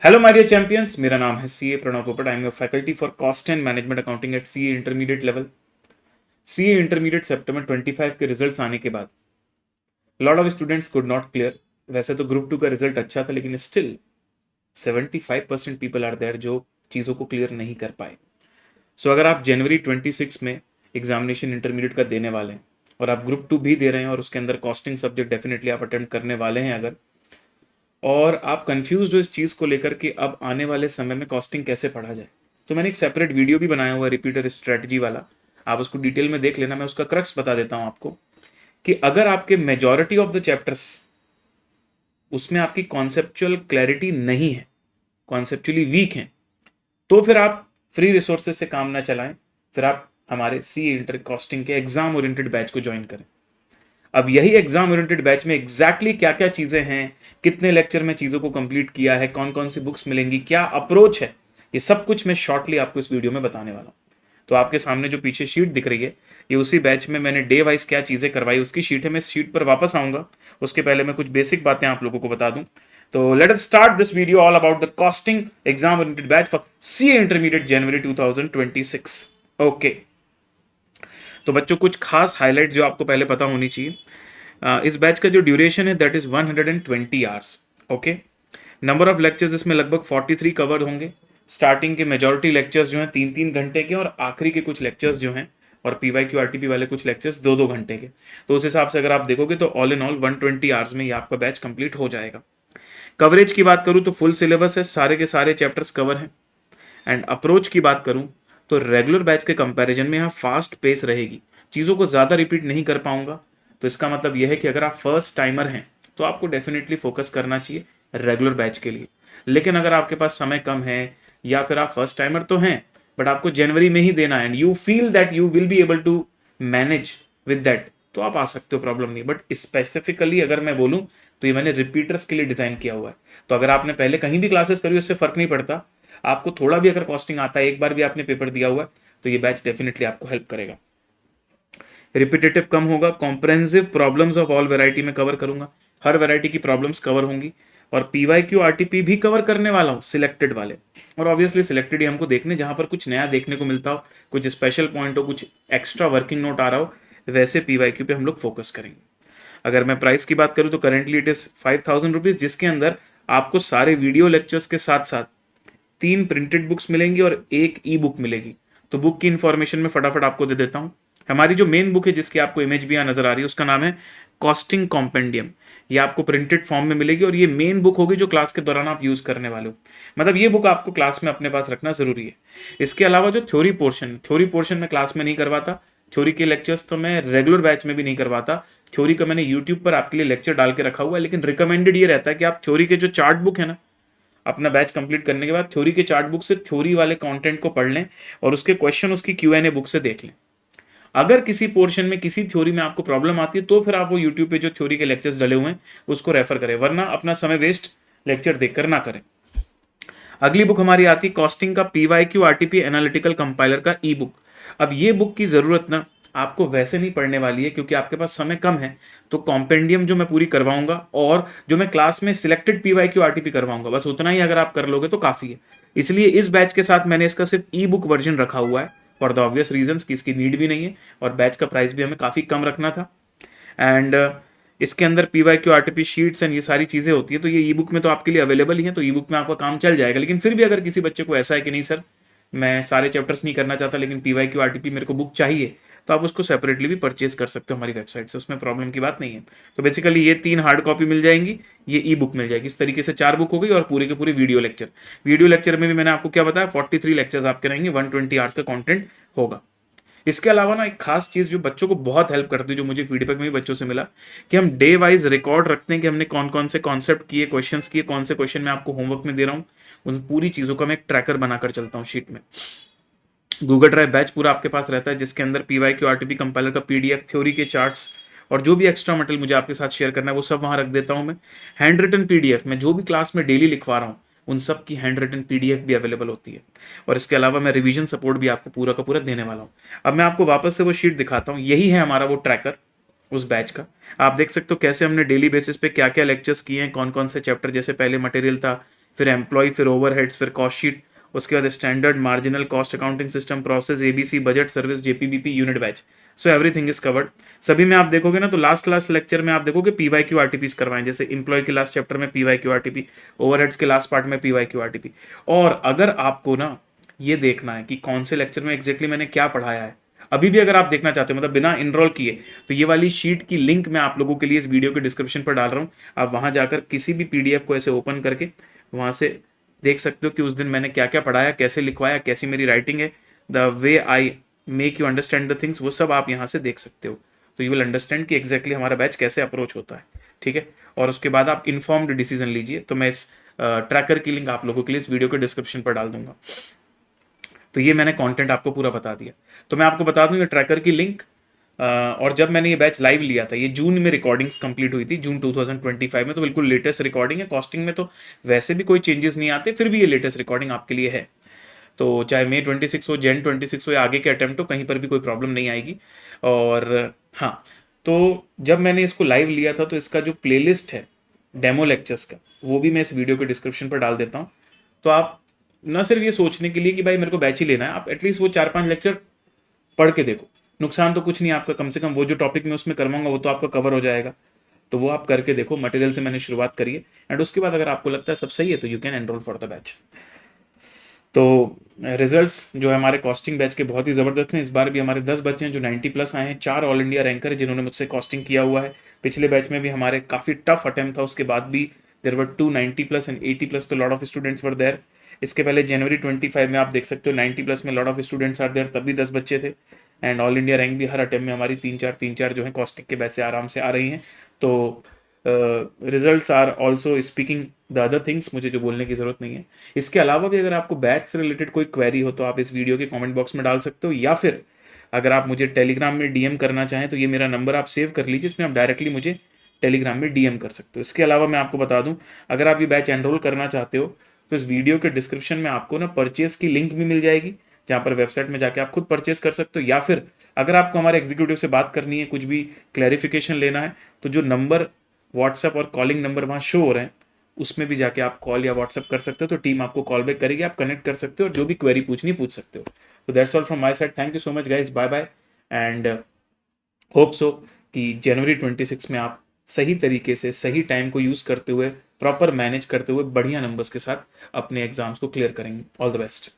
Hello my dear champions, मेरा नाम है CA Pranav Popat. I am your faculty for cost and management accounting at CA intermediate level. CA intermediate सितंबर 25 के results आने के बाद lot of students could not clear. वैसे तो ग्रुप 2 का रिजल्ट अच्छा था, लेकिन स्टिल 75% पीपल आर देयर जो चीज़ों को क्लियर नहीं कर पाए। सो अगर आप जनवरी 26 में एग्जामिनेशन इंटरमीडिएट का देने वाले हैं और आप ग्रुप 2 भी दे रहे हैं और उसके अंदर कॉस्टिंग सब्जेक्ट डेफिनेटली आप अटेम्प्ट करने वाले हैं अगर, और आप कंफ्यूज हो इस चीज़ को लेकर कि अब आने वाले समय में कॉस्टिंग कैसे पढ़ा जाए, तो मैंने एक सेपरेट वीडियो भी बनाया हुआ है रिपीटर स्ट्रेटजी वाला। आप उसको डिटेल में देख लेना। मैं उसका क्रक्स बता देता हूं आपको कि अगर आपके मेजॉरिटी ऑफ द चैप्टर्स उसमें आपकी कॉन्सेप्चुअल क्लैरिटी नहीं है, कॉन्सेप्चुअली वीक हैं, तो फिर आप फ्री रिसोर्सेज से काम ना चलाएं। फिर आप हमारे सी इंटर कॉस्टिंग के एग्जाम ओरिएंटेड बैच को ज्वाइन करें। अब यही एग्जाम ओरिएंटेड बैच में एग्जैक्टली क्या क्या चीजें हैं, कितने लेक्चर में चीजों को कंप्लीट किया है, कौन कौन सी बुक्स मिलेंगी, क्या अप्रोच है, ये सब कुछ मैं शॉर्टली आपको इस वीडियो में बताने वाला हूं। तो आपके सामने जो पीछे शीट दिख रही है, ये उसी बैच में मैंने डे वाइज क्या चीजें करवाई उसकी शीट है। मैं इस शीट पर वापस आऊंगा, उसके पहले मैं कुछ बेसिक बातें आप लोगों को बता दूं। तो let us start this video all about the costing exam oriented batch for CA intermediate January 2026। Okay, तो बच्चों कुछ खास हाईलाइट जो आपको पहले पता होनी चाहिए। इस बैच का जो ड्यूरेशन है that is 120 hours. Okay, number of lectures इसमें लगभग 43 कवर होंगे। स्टार्टिंग के मेजॉरिटी लेक्चर्स जो हैं 3-3 घंटे के, और आखिरी के कुछ लेक्चर्स जो हैं और पीवाईक्यू आरटीपी वाले कुछ लेक्चर्स 2-2 घंटे के। तो उस हिसाब से अगर आप देखोगे तो ऑल इन ऑल 120 आवर्स में ये आपका बैच कंप्लीट हो जाएगा। कवरेज की बात करूँ तो फुल सिलेबस है, सारे के सारे चैप्टर्स कवर हैं। एंड अप्रोच की बात करूं तो रेगुलर बैच के कंपैरिजन में यहाँ फास्ट पेस रहेगी, चीज़ों को ज़्यादा रिपीट नहीं कर पाऊंगा। तो इसका मतलब यह है कि अगर आप फर्स्ट टाइमर हैं तो आपको डेफिनेटली फोकस करना चाहिए रेगुलर बैच के लिए। लेकिन अगर आपके पास समय कम है या फिर आप फर्स्ट टाइमर तो हैं बट आपको जनवरी में ही देना है and you feel that you will be able to manage with that, तो आप आ सकते हो, प्रॉब्लम नहीं। बट स्पेसिफिकली अगर मैं बोलूं तो ये मैंने रिपीटर्स के लिए डिज़ाइन किया हुआ है। तो अगर आपने पहले कहीं भी क्लासेस करी उससे फर्क नहीं पड़ता, आपको थोड़ा भी अगर कॉस्टिंग आता है, एक बार भी आपने पेपर दिया हुआ है, तो ये बैच डेफिनेटली आपको हेल्प करेगा। रिपीटेटिव कम होगा, comprehensive problems of all variety में कवर करूंगा, हर वैरायटी की प्रॉब्लम्स कवर होंगी। और पीवाईक्यू आरटीपी भी कवर करने वाला हूँ, सिलेक्टेड वाले। और ऑब्वियसली सिलेक्टेड ही हमको देखने, जहां पर कुछ नया देखने को मिलता हो, कुछ स्पेशल पॉइंट हो, कुछ एक्स्ट्रा वर्किंग नोट आ रहा हो, वैसे पीवाईक्यू पे हम लोग फोकस करेंगे। अगर मैं प्राइस की बात करूं तो करेंटली इट इज 5,000 रुपीज, जिसके अंदर आपको सारे वीडियो लेक्चर्स के साथ साथ 3 प्रिंटेड बुक्स मिलेंगी और एक ई बुक मिलेगी। तो बुक की इंफॉर्मेशन में फटाफट आपको दे देता हूँ। हमारी जो मेन बुक है जिसकी आपको इमेज भी यहाँ नजर आ रही है, उसका नाम है कॉस्टिंग कॉम्पेंडियम। ये आपको प्रिंटेड फॉर्म में मिलेगी और ये मेन बुक होगी जो क्लास के दौरान आप यूज करने वाले हो। मतलब ये बुक आपको क्लास में अपने पास रखना जरूरी है। इसके अलावा जो थ्योरी पोर्शन में क्लास में नहीं करवाता, थ्योरी के लेक्चर्स तो मैं रेगुलर बैच में भी नहीं करवाता। थ्योरी का मैंने यूट्यूब पर आपके लिए लेक्चर डाल के रखा हुआ है, लेकिन रिकमेंडेड ये रहता है कि आप थ्योरी के जो चार्ट बुक है ना, अपना बैच कंप्लीट करने के बाद थ्योरी के चार्ट बुक से थ्योरी वाले कंटेंट को पढ़ लें और उसके क्वेश्चन उसकी क्यूएनए बुक से देख लें। अगर किसी पोर्शन में किसी थ्योरी में आपको प्रॉब्लम आती है तो फिर आप वो यूट्यूब पे जो थ्योरी के लेक्चर्स डले हुए हैं उसको रेफर करें, वरना अपना समय वेस्ट लेक्चर देखकर ना करें। अगली बुक हमारी आती है कॉस्टिंग का पीवाईक्यू आरटीपी एनालिटिकल कंपाइलर का ई बुक। अब ये बुक की जरूरत ना आपको वैसे नहीं पढ़ने वाली है क्योंकि आपके पास समय कम है। तो कॉम्पेंडियम जो मैं पूरी करवाऊंगा और जो मैं क्लास में सिलेक्टेड पीवाईक्यू आरटीपी करवाऊंगा, बस उतना ही अगर आप कर लोगे तो काफी है। इसलिए इस बैच के साथ मैंने इसका सिर्फ ई बुक वर्जन रखा हुआ है फॉर द ऑब्वियस रीजंस कि इसकी नीड भी नहीं है और बैच का प्राइस भी हमें काफी कम रखना था। एंड इसके अंदर पीवाईक्यू आरटीपी शीट्स एंड ये सारी चीज़ें होती है, तो ये ई बुक में तो आपके लिए अवेलेबल ही है, तो ई बुक में आपका काम चल जाएगा। लेकिन फिर भी अगर किसी बच्चे को ऐसा है कि नहीं सर मैं सारे चैप्टर्स नहीं करना चाहता लेकिन पीवाईक्यू आरटीपी मेरे को बुक चाहिए, तो आप उसको सेपरेटली भी परचेज कर सकते हो हमारी वेबसाइट से, उसमें प्रॉब्लम की बात नहीं है। तो बेसिकली ये 3 हार्ड कॉपी मिल जाएंगी, ये ई बुक मिल जाएगी। इस तरीके से 4 बुक हो गई और पूरे के पूरे वीडियो लेक्चर में भी मैंने आपको क्या बताया, 43 लेक्चर्स आपके रहेंगे, 120 आवर्स का कॉन्टेंट होगा। इसके अलावा ना एक खास चीज जो बच्चों को बहुत हेल्प करती है, जो मुझे फीडबैक में भी बच्चों से मिला, कि हम डे वाइज रिकॉर्ड रखते हैं कि हमने कौन कौन से कॉन्सेप्ट किए, क्वेश्चंस किए, कौन से क्वेश्चन मैं आपको होमवर्क में दे रहा हूँ, उन पूरी चीजों का मैं एक ट्रैकर बनाकर चलता हूँ शीट में। गूगल ड्राइव बैच पूरा आपके पास रहता है जिसके अंदर पीवाईक्यू आरटीपी कंपाइलर का पीडीएफ, थ्योरी के चार्ट्स और जो भी एक्स्ट्रा मटेरियल मुझे आपके साथ शेयर करना है वो सब वहां रख देता हूं मैं। हैंड रिटन पीडीएफ में जो भी क्लास में डेली लिखवा रहा हूँ उन सब की हैंड रिटन पीडीएफ भी अवेलेबल होती है। और इसके अलावा मैं रिवीजन सपोर्ट भी आपको पूरा का पूरा देने वाला हूँ। अब मैं आपको वापस से वो शीट दिखाता हूँ, यही है हमारा वो ट्रैकर उस बैच का। आप देख सकते हो कैसे हमने डेली बेसिस पे क्या क्या लेक्चर्स किए हैं, कौन कौन से चैप्टर, जैसे पहले मटेरियल था, फिर एम्प्लॉय, फिर ओवरहेड्स, फिर कॉस्ट शीट, उसके बाद standard marginal cost accounting system, process, ABC, budget, service, जेपीबीपी, unit batch. So everything is covered. सभी में आप देखोगे ना तो लास्ट लेक्चर में आप देखोगे पीवाईक्यू आरटीपीस करवाएं, जैसे इंप्लॉय के लास्ट चैप्टर में पीवाईक्यू आरटीपी, ओवरहेड्स के लास्ट पार्ट में पीवाईक्यू आरटीपी। और अगर आपको ना ये देखना है कि कौन से लेक्चर में एग्जैक्टली मैंने क्या पढ़ाया है, अभी भी अगर आप देखना चाहते हो मतलब बिना इनरोल किए, तो ये वाली शीट की लिंक मैं आप लोगों के लिए इस वीडियो के डिस्क्रिप्शन पर डाल रहा हूँ। आप वहां जाकर किसी भी पीडीएफ को ऐसे ओपन करके वहां से देख सकते हो कि उस दिन मैंने क्या क्या पढ़ाया, कैसे लिखवाया, कैसी मेरी राइटिंग है, the way I make you understand the things, वो सब आप यहाँ से देख सकते हो। तो यू विल अंडरस्टैंड कि एग्जैक्टली हमारा बैच कैसे अप्रोच होता है, ठीक है। और उसके बाद आप इन्फॉर्म्ड डिसीजन लीजिए। तो मैं इस ट्रैकर की लिंक आप लोगों के लिए इस वीडियो के डिस्क्रिप्शन पर डाल दूंगा। तो ये मैंने कंटेंट आपको पूरा बता दिया। तो मैं आपको बता दूं ये ट्रैकर की लिंक, और जब मैंने ये बैच लाइव लिया था, ये जून में रिकॉर्डिंग्स कंप्लीट हुई थी, जून 2025 में। तो बिल्कुल लेटेस्ट रिकॉर्डिंग है। कॉस्टिंग में तो वैसे भी कोई चेंजेस नहीं आते, फिर भी ये लेटेस्ट रिकॉर्डिंग आपके लिए है। तो चाहे May 26 हो, Jan 26 हो या आगे के अटेम्प्ट हो, कहीं पर भी कोई प्रॉब्लम नहीं आएगी। और हाँ, तो जब मैंने इसको लाइव लिया था तो इसका जो प्लेलिस्ट है डेमो लेक्चर्स का, वो भी मैं इस वीडियो के डिस्क्रिप्शन पर डाल देता हूँ। तो आप ना सिर्फ ये सोचने के लिए कि भाई मेरे को बैच ही लेना है, आप एटलीस्ट वो 4-5 लेक्चर पढ़ के देखो। नुकसान तो कुछ नहीं आपका, कम से कम वो जो टॉपिक मैं उसमें करवाऊंगा वो तो आपका कवर हो जाएगा। तो वो आप करके देखो। मटेरियल से मैंने शुरुआत करी है, एंड उसके बाद अगर आपको लगता है सब सही है तो you can enrol for the batch. तो रिजल्ट्स जो है हमारे कॉस्टिंग बैच के बहुत ही ज़बरदस्त हैं। इस बार भी हमारे 10 बच्चे हैं जो 90+ आए हैं। 4 ऑल इंडिया रैंकर जिन्होंने मुझसे कॉस्टिंग किया हुआ है। पिछले बैच में भी हमारे काफ़ी टफ अटेम्प्ट था, उसके बाद भी देर वर 2 90+ एंड 80+, तो lot of students were there. इसके पहले जनवरी 25 में आप देख सकते हो 90+ में lot of students are there, तब भी 10 बच्चे थे। एंड ऑल इंडिया रैंक भी हर अटेम्प्ट में हमारी 3-4 जो है कॉस्टिंग के बैच से आराम से आ रही हैं। तो results are also speaking the other things, मुझे जो बोलने की ज़रूरत नहीं है। इसके अलावा भी अगर आपको बैच से रिलेटेड कोई क्वेरी हो तो आप इस वीडियो के कमेंट बॉक्स में डाल सकते हो, या फिर अगर आप मुझे टेलीग्राम में डीएम करना चाहें तो ये मेरा नंबर आप सेव कर लीजिए, इसमें आप डायरेक्टली मुझे टेलीग्राम में डीएम कर सकते हो। इसके अलावा मैं आपको बता दूं, अगर आप ये बैच एनरोल करना चाहते हो तो इस वीडियो के डिस्क्रिप्शन में आपको ना परचेज की लिंक भी मिल जाएगी, जहाँ पर वेबसाइट में जाके आप खुद परचेज कर सकते हो। या फिर अगर आपको हमारे एग्जीक्यूटिव से बात करनी है, कुछ भी क्लैरिफिकेशन लेना है, तो जो नंबर व्हाट्सएप और कॉलिंग नंबर वहाँ शो हो रहे हैं उसमें भी जाके आप कॉल या व्हाट्सएप कर सकते हो। तो टीम आपको कॉल बैक करेगी, आप कनेक्ट कर सकते हो और जो भी क्वेरी पूछनी पूछ सकते हो। तो that's all from my side. Thank you so much guys, bye bye, and hope so कि जनवरी 26 में आप सही तरीके से सही टाइम को यूज़ करते हुए, प्रॉपर मैनेज करते हुए, बढ़िया नंबर्स के साथ अपने एग्जाम्स को क्लियर करेंगे। All the best.